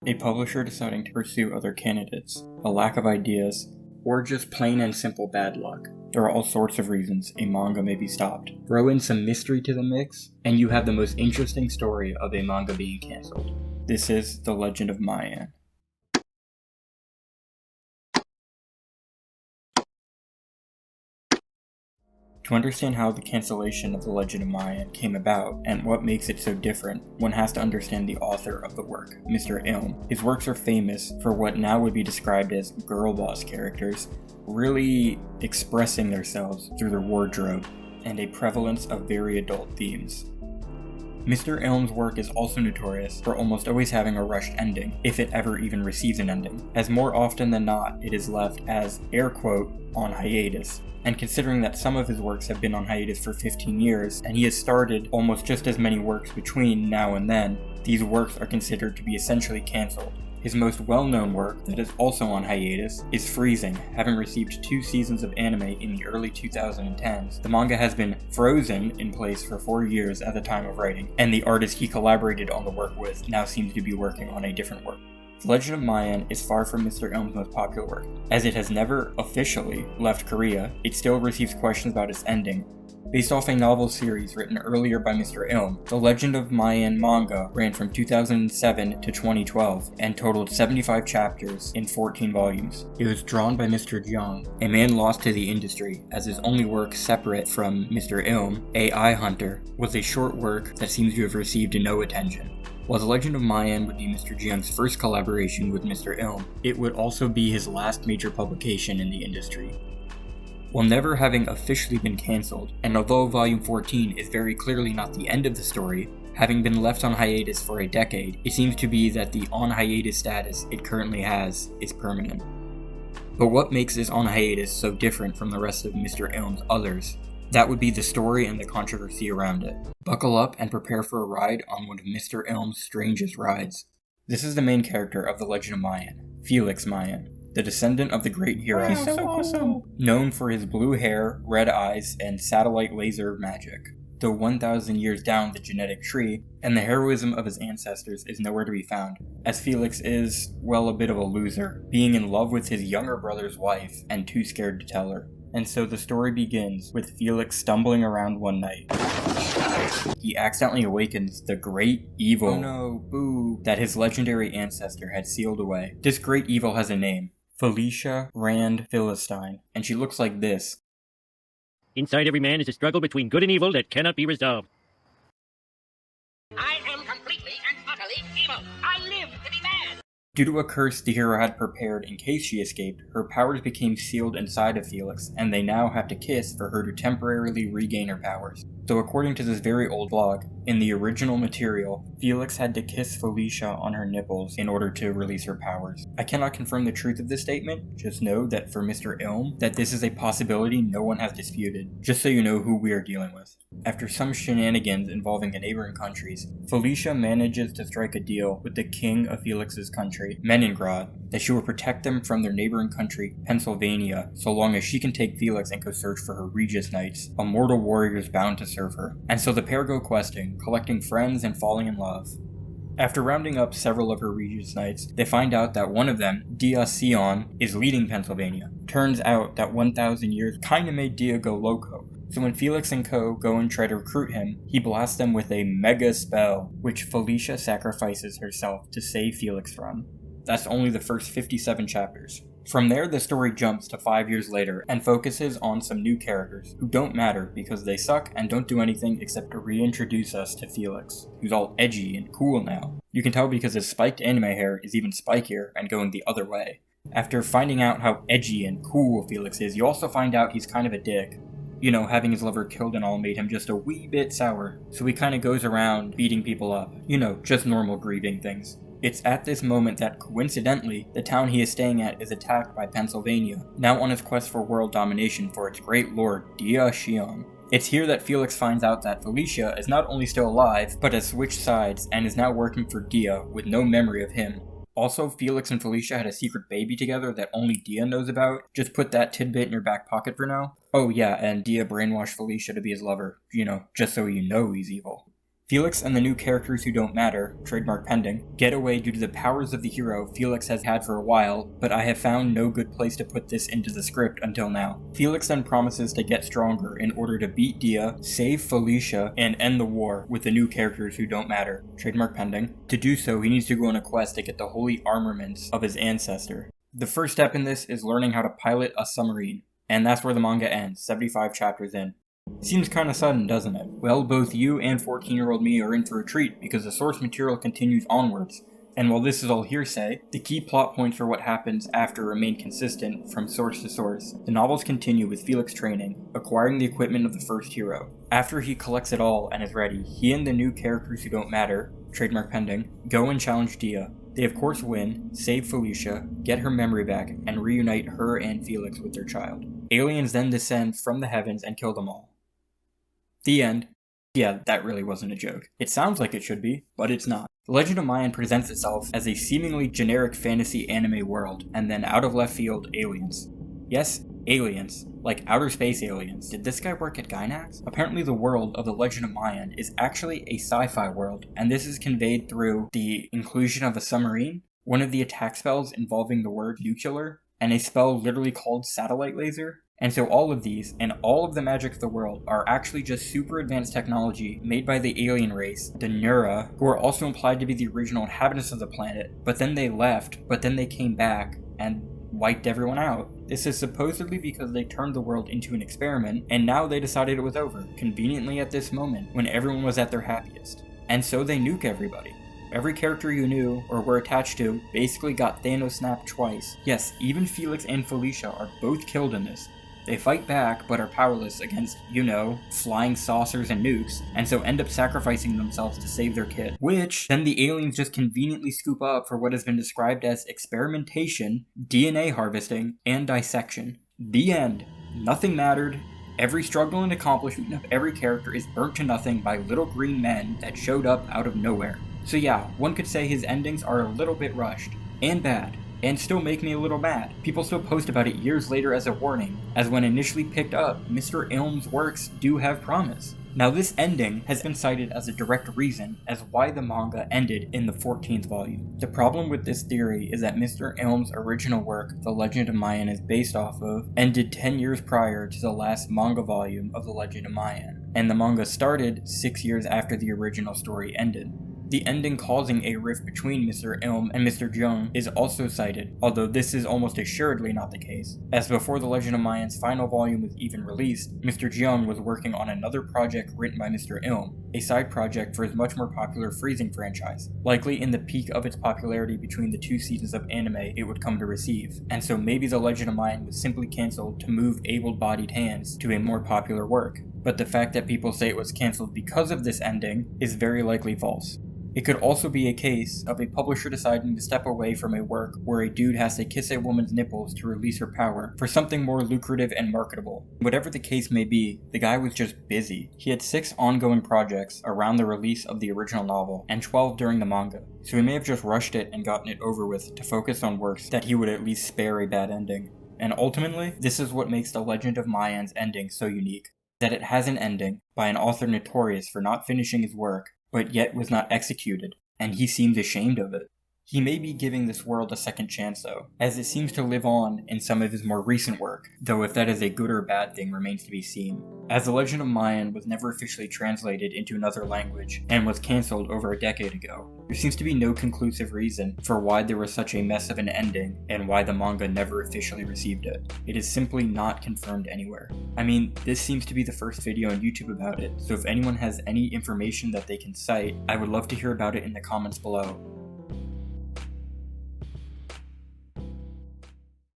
a publisher deciding to pursue other candidates, a lack of ideas, or just plain and simple bad luck. There are all sorts of reasons a manga may be stopped. Throw in some mystery to the mix, and you have the most interesting story of a manga being cancelled. This is The Legend of Maian. To understand how the cancellation of The Legend of Maian came about, and what makes it so different, one has to understand the author of the work, Mr. Ilm. His works are famous for what now would be described as girl boss characters, really expressing themselves through their wardrobe, and a prevalence of very adult themes. Mr. Ilm's work is also notorious for almost always having a rushed ending, if it ever even receives an ending, as more often than not it is left as, air quote, on hiatus. And considering that some of his works have been on hiatus for 15 years, and he has started almost just as many works between now and then, these works are considered to be essentially cancelled. His most well-known work, that is also on hiatus, is Freezing. Having received 2 seasons of anime in the early 2010s, the manga has been frozen in place for 4 years at the time of writing, and the artist he collaborated on the work with now seems to be working on a different work. The Legend of Maian is far from Mr. Ilm's most popular work. As it has never officially left Korea, it still receives questions about its ending. Based off a novel series written earlier by Mr. Ilm, The Legend of Maian Manga ran from 2007 to 2012 and totaled 75 chapters in 14 volumes. It was drawn by Mr. Jiang, a man lost to the industry, as his only work separate from Mr. Ilm, AI Hunter, was a short work that seems to have received no attention. While The Legend of Maian would be Mr. Jiang's first collaboration with Mr. Ilm, it would also be his last major publication in the industry. While never having officially been cancelled, and although Volume 14 is very clearly not the end of the story, having been left on hiatus for a decade, it seems to be that the on hiatus status it currently has is permanent. But what makes this on hiatus so different from the rest of Mr. Ilm's others? That would be the story and the controversy around it. Buckle up and prepare for a ride on one of Mr. Ilm's strangest rides. This is the main character of The Legend of Maian, Felix Maian, the descendant of the great hero. He's so awesome! Known for his blue hair, red eyes, and satellite laser magic. Though 1,000 years down the genetic tree, and the heroism of his ancestors is nowhere to be found, as Felix is, well, a bit of a loser, being in love with his younger brother's wife and too scared to tell her. And so the story begins with Felix stumbling around one night. He accidentally awakens the great evil, oh no, boo, that his legendary ancestor had sealed away. This great evil has a name, Felicia Rand Philistine, and she looks like this. Inside every man is a struggle between good and evil that cannot be resolved. I am completely and utterly evil. I live to be bad. Due to a curse the hero had prepared in case she escaped, her powers became sealed inside of Felix, and they now have to kiss for her to temporarily regain her powers. So according to this very old blog, in the original material, Felix had to kiss Felicia on her nipples in order to release her powers. I cannot confirm the truth of this statement, just know that for Mr. Ilm, that this is a possibility no one has disputed, just so you know who we are dealing with. After some shenanigans involving the neighboring countries, Felicia manages to strike a deal with the king of Felix's country, Meningrad, that she will protect them from their neighboring country, Pennsylvania, so long as she can take Felix and go search for her Regis Knights, immortal warriors bound to serve her. And so the pair go questing, collecting friends and falling in love. After rounding up several of her Regis Knights, they find out that one of them, Dia Sion, is leading Pennsylvania. Turns out that 1,000 years kinda made Dia go loco. So when Felix and co. go and try to recruit him, he blasts them with a mega spell, which Felicia sacrifices herself to save Felix from. That's only the first 57 chapters. From there, the story jumps to 5 years later and focuses on some new characters who don't matter because they suck and don't do anything except to reintroduce us to Felix, who's all edgy and cool now. You can tell because his spiked anime hair is even spikier and going the other way. After finding out how edgy and cool Felix is, you also find out he's kind of a dick. You know, having his lover killed and all made him just a wee bit sour, so he kinda goes around beating people up. You know, just normal grieving things. It's at this moment that, coincidentally, the town he is staying at is attacked by Pennsylvania, now on his quest for world domination for its great lord, Dia Xion. It's here that Felix finds out that Felicia is not only still alive, but has switched sides and is now working for Dia with no memory of him. Also, Felix and Felicia had a secret baby together that only Dia knows about. Just put that tidbit in your back pocket for now. Oh yeah, and Dia brainwashed Felicia to be his lover, you know, just so you know he's evil. Felix and the new characters who don't matter, trademark pending, get away due to the powers of the hero Felix has had for a while, but I have found no good place to put this into the script until now. Felix then promises to get stronger in order to beat Dia, save Felicia, and end the war with the new characters who don't matter, trademark pending. To do so, he needs to go on a quest to get the holy armaments of his ancestor. The first step in this is learning how to pilot a submarine, and that's where the manga ends, 75 chapters in. Seems kinda sudden, doesn't it? Well, both you and 14-year-old me are in for a treat because the source material continues onwards. And while this is all hearsay, the key plot points for what happens after remain consistent from source to source. The novels continue with Felix training, acquiring the equipment of the first hero. After he collects it all and is ready, he and the new characters who don't matter, trademark pending, go and challenge Dia. They of course win, save Felicia, get her memory back, and reunite her and Felix with their child. Aliens then descend from the heavens and kill them all. The end. Yeah, that really wasn't a joke. It sounds like it should be, but it's not. The Legend of Maian presents itself as a seemingly generic fantasy anime world, and then out of left field, aliens. Yes, aliens. Like outer space aliens. Did this guy work at Gainax? Apparently the world of the Legend of Maian is actually a sci-fi world, and this is conveyed through the inclusion of a submarine, one of the attack spells involving the word nuclear, and a spell literally called satellite laser. And so all of these, and all of the magic of the world, are actually just super advanced technology made by the alien race, the Nura, who are also implied to be the original inhabitants of the planet, but then they left, but then they came back, and wiped everyone out. This is supposedly because they turned the world into an experiment, and now they decided it was over, conveniently at this moment, when everyone was at their happiest. And so they nuke everybody. Every character you knew, or were attached to, basically got Thanos snapped twice. Yes, even Felix and Felicia are both killed in this. They fight back, but are powerless against, flying saucers and nukes, and so end up sacrificing themselves to save their kid. Which, then the aliens just conveniently scoop up for what has been described as experimentation, DNA harvesting, and dissection. The end. Nothing mattered. Every struggle and accomplishment of every character is burnt to nothing by little green men that showed up out of nowhere. So yeah, one could say his endings are a little bit rushed, and bad. And still make me a little mad. People still post about it years later as a warning, as when initially picked up, Mr. Ilm's works do have promise. Now this ending has been cited as a direct reason as why the manga ended in the 14th volume. The problem with this theory is that Mr. Ilm's original work, The Legend of Maian is based off of, ended 10 years prior to the last manga volume of The Legend of Maian, and the manga started 6 years after the original story ended. The ending causing a rift between Mr. Ilm and Mr. Jung is also cited, although this is almost assuredly not the case, as before The Legend of Maian's final volume was even released, Mr. Jung was working on another project written by Mr. Ilm, a side project for his much more popular Freezing franchise, likely in the peak of its popularity between the 2 seasons of anime it would come to receive, and so maybe The Legend of Maian was simply cancelled to move able-bodied hands to a more popular work, but the fact that people say it was cancelled because of this ending is very likely false. It could also be a case of a publisher deciding to step away from a work where a dude has to kiss a woman's nipples to release her power for something more lucrative and marketable. Whatever the case may be, the guy was just busy. He had 6 ongoing projects around the release of the original novel, and 12 during the manga, so he may have just rushed it and gotten it over with to focus on works that he would at least spare a bad ending. And ultimately, this is what makes The Legend of Maian's ending so unique, that it has an ending by an author notorious for not finishing his work, but yet was not executed, and he seems ashamed of it. He may be giving this world a second chance though, as it seems to live on in some of his more recent work, though if that is a good or bad thing remains to be seen. As The Legend of Maian was never officially translated into another language, and was cancelled over a decade ago, there seems to be no conclusive reason for why there was such a mess of an ending, and why the manga never officially received it. It is simply not confirmed anywhere. I mean, this seems to be the first video on YouTube about it, so if anyone has any information that they can cite, I would love to hear about it in the comments below.